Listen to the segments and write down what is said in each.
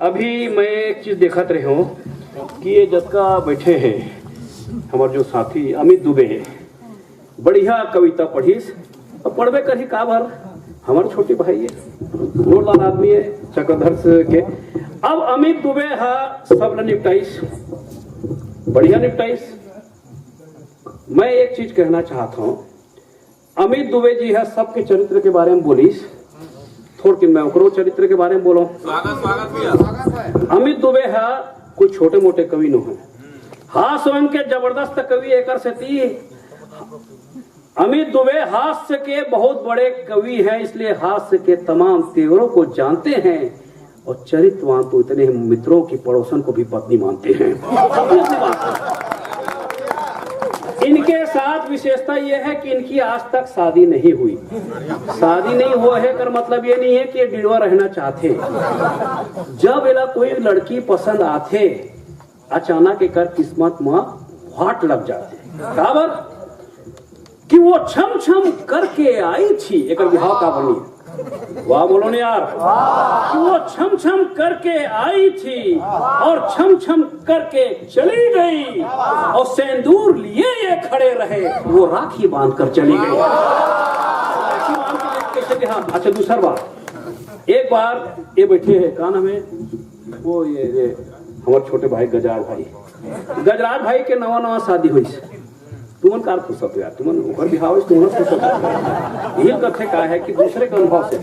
अभी मैं एक चीज देखत रहे हो कि ये जतका बैठे हैं हमारे जो साथी अमित दुबे बढ़िया कविता पढ़ीस और पढ़बे करी का भर हमारे छोटे भाई है जोरदार आदमी है चक्रधर के। अब अमित दुबे हा सब निपटाइस बढ़िया निपटाइस। मैं एक चीज कहना चाहता हूँ, अमित दुबे जी है सबके चरित्र के बारे में बोलीस, थोड़ मैं ओकरो चरित्र के बारे में बोलो। अमित दुबे है कोई छोटे मोटे कवि न है, हाँ स्वयं के जबरदस्त कवि एक सेती। अमित दुबे हास्य के बहुत बड़े कवि हैं, इसलिए हास्य के तमाम तेवरों को जानते हैं और चरित्रवान तो इतने मित्रों की पड़ोसन को भी पत्नी मानते हैं। इनके साथ विशेषता यह है कि इनकी आज तक शादी नहीं हुई। शादी नहीं हुआ है कर मतलब ये नहीं है कि ये डिड़वा रहना चाहते। जब इला कोई लड़की पसंद आते अचानक एक किस्मत में फाट लग जाते काबर कि वो छम छम करके आई थी। एक विवाह का बनी वाह बोलो ने यार, कि वो छम छम करके आई थी और छम छम करके चली गई और सिंदूर लिए ये खड़े रहे, वो राखी बांध कर चली गई। राखी बांध के कैसे हाँ। अच्छा दूसरा बात, एक बार ये बैठे हैं का नाम है वो ये हमारे छोटे भाई गजराज भाई के नवा शादी हुई। तुमन कार खुश हो यार, तुमन ऊपर बिहाव तुमन खुश हो। यही कथे का है कि दूसरे के अनुभव से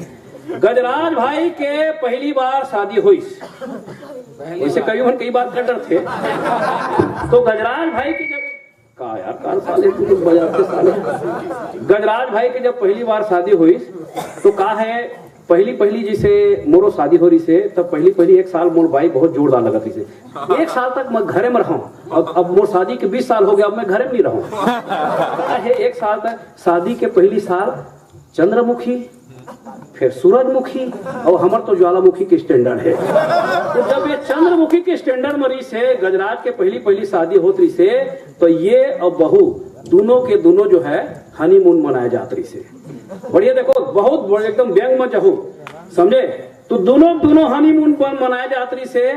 गजराज भाई के पहली बार शादी हुई, वैसे कई बार कटर थे। तो गजराज भाई की जब का यार कार साले तू लोग बजाते साले, गजराज भाई की जब पहली बार शादी हुई तो का है पहली जिसे मोरो शादी हो रही से तब पहली एक साल मोर भाई बहुत जोरदार लगा थी से। एक साल तक मैं घरे में रहूं, अब मोर शादी के 20 साल हो गया, अब मैं घरे में नहीं रहूं। एक साल तक शादी के पहली साल चंद्रमुखी फिर सूरजमुखी और हमार तो ज्वालामुखी के स्टैंडर्ड है। तो जब ये चंद्रमुखी के स्टैंडर्ड मरी से गजराज के पहली शादी होत रही से तो ये और बहू दोनों के दोनों जो है हनीमून मनाया जात रही से। बढ़िया देखो बहुत एकदम व्यंग में जहू समझे, तो दोनों हनीमून पर मनाया जात रही से।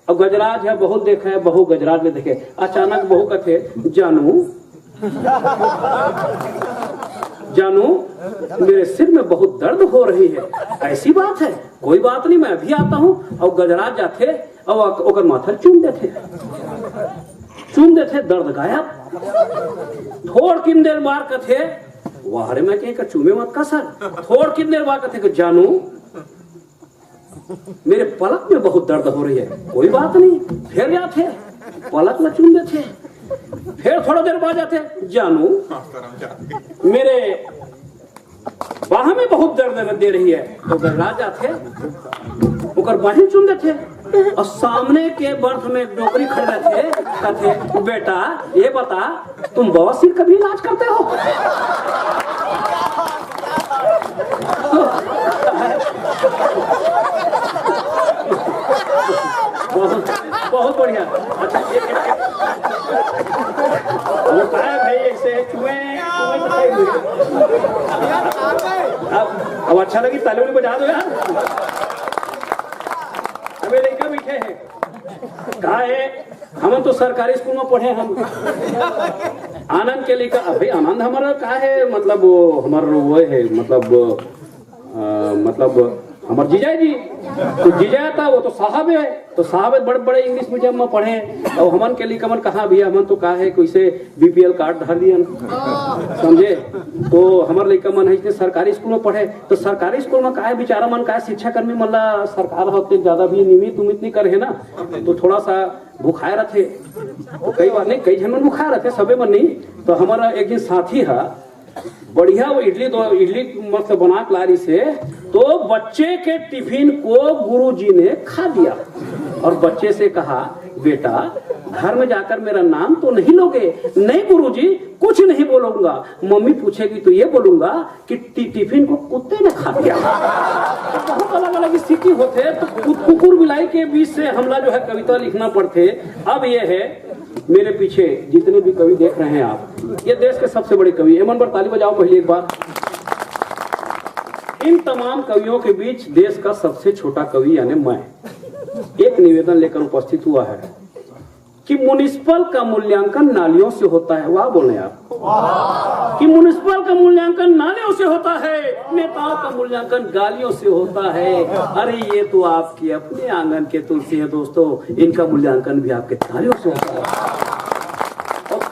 और गजराज है बहुत देखा है, बहू गजराज ने देखे, अचानक बहू कथे जानू मेरे सिर में बहुत दर्द हो रही है। ऐसी बात है, कोई बात नहीं मैं अभी आता हूँ। और गजराज जाते और ओकर माथा चूम देते दर्द गायब। थोड़ किन देर बार कथे वाहरे में कहीं का चूमे मत का सर, थोड़ किन देर बार कथे जानू मेरे पलक में बहुत दर्द हो रही है। कोई बात नहीं, फिर जाते पलक में चूम देते, फिर थोड़ा देर बाद जाते जानू मेरे बाह में बहुत दर्द दे रही है। तो गजराज जाते ओकर बाही चुन देते और सामने के बर्थ में डोकरी खड़े थे, कहते बेटा ये बता तुम बवासीर कभी इलाज करते हो? बहुत बढ़िया। अच्छा वो है भाई ऐसे अब अच्छा लगी ताली वाली बजा दो यार। अबे लड़का बैठे हैं कहा है हम तो सरकारी स्कूल में पढ़े, हम आनंद के लिए भाई आनंद हमारा कहा है मतलब वो हमारा वो है मतलब हमारे जीजा जी, तो जीजा था वो तो साहब है, तो साहब बड़े बड़े इंग्लिश मीडियम में पढ़े और हमन के लिए कमन कहाँ भी हमन तो कहा है कोई बीपीएल कार्ड धर दिया समझे। तो हमारे लड़का मन है सरकारी स्कूल में पढ़े, तो सरकारी स्कूल में कहा है बेचारा मन कहा शिक्षा कर्मी मतलब सरकार होते ज्यादा भी नियमित उमित नहीं करे है ना, तो थोड़ा सा भुखाए रहते। तो कई बार नहीं कई जन मन भुखाए रहते सबे मन नहीं। तो हमारा एक दिन साथी है बढ़िया वो इडली मतलब बना के ला रही से, तो बच्चे के टिफिन को गुरुजी ने खा दिया और बच्चे से कहा बेटा घर में जाकर मेरा नाम तो नहीं लोगे? नहीं गुरुजी कुछ नहीं बोलूंगा, मम्मी पूछेगी तो ये बोलूंगा कि टिफिन को कुत्ते ने खा दिया। बहुत अलग अलग स्थिति होते तो कुकुर बिलाई के बीच से हमला जो है कविता लिखना पड़ते। अब ये है मेरे पीछे जितने भी कवि देख रहे हैं आप, ये देश के सबसे बड़े कवि, एमन पर ताली बजाओ पहले एक बार। इन तमाम कवियों के बीच देश का सबसे छोटा कवि यानी मैं, एक एक निवेदन लेकर उपस्थित हुआ है कि म्युनिसिपल का मूल्यांकन नालियों से होता है। वाह बोले आप कि म्युनिसिपल का मूल्यांकन नालियों से होता है, नेताओं का मूल्यांकन गालियों से होता है। अरे ये तो आपके अपने आंगन के तुलसी है दोस्तों, इनका मूल्यांकन भी आपके तालियों से होता है। और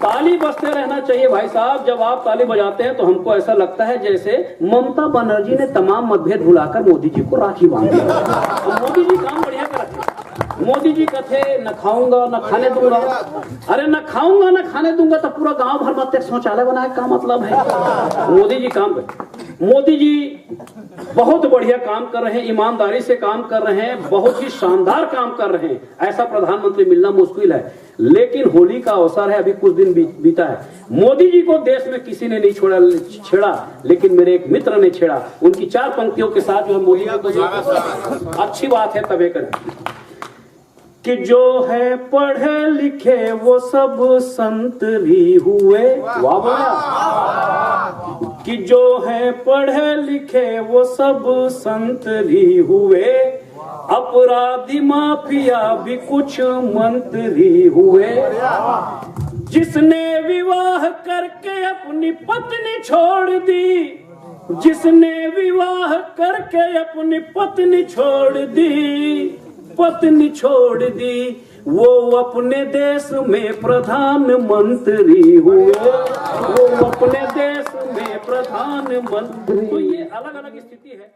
ताली बजते रहना चाहिए भाई साहब। जब आप ताली बजाते हैं तो हमको ऐसा लगता है जैसे ममता बनर्जी ने तमाम मतभेद भुलाकर मोदी जी को राखी बांध दिया। तो मोदी जी काम बढ़िया करते हैं। मोदी जी कहते न खाऊंगा न खाने दूंगा। अरे न खाऊंगा न खाने दूंगा तो पूरा गांव भर में शौचालय बनाए का मतलब है? मोदी जी काम कर, मोदी जी बहुत बढ़िया काम कर रहे हैं, ईमानदारी से काम कर रहे हैं, बहुत ही शानदार काम कर रहे हैं। ऐसा प्रधानमंत्री मिलना मुश्किल है। लेकिन होली का अवसर है, अभी कुछ दिन बीता है। मोदी जी को देश में किसी ने नहीं छेड़ा, लेकिन मेरे एक मित्र ने छेड़ा। उनकी 4 पंक्तियों के साथ जो है मोदी जी को अच्छी बात है तबे कर कि जो है पढ़े लिखे वो सब संत भी हुए। वाह बोला कि जो है पढ़े लिखे वो सब संत भी हुए, अपराधी माफिया भी कुछ मंत्री हुए। जिसने विवाह करके अपनी पत्नी छोड़ दी, जिसने विवाह करके अपनी पत्नी छोड़ दी, वो अपने देश में प्रधानमंत्री हुए। वो अपने देश में प्रधानमंत्री। तो ये अलग अलग स्थिति है।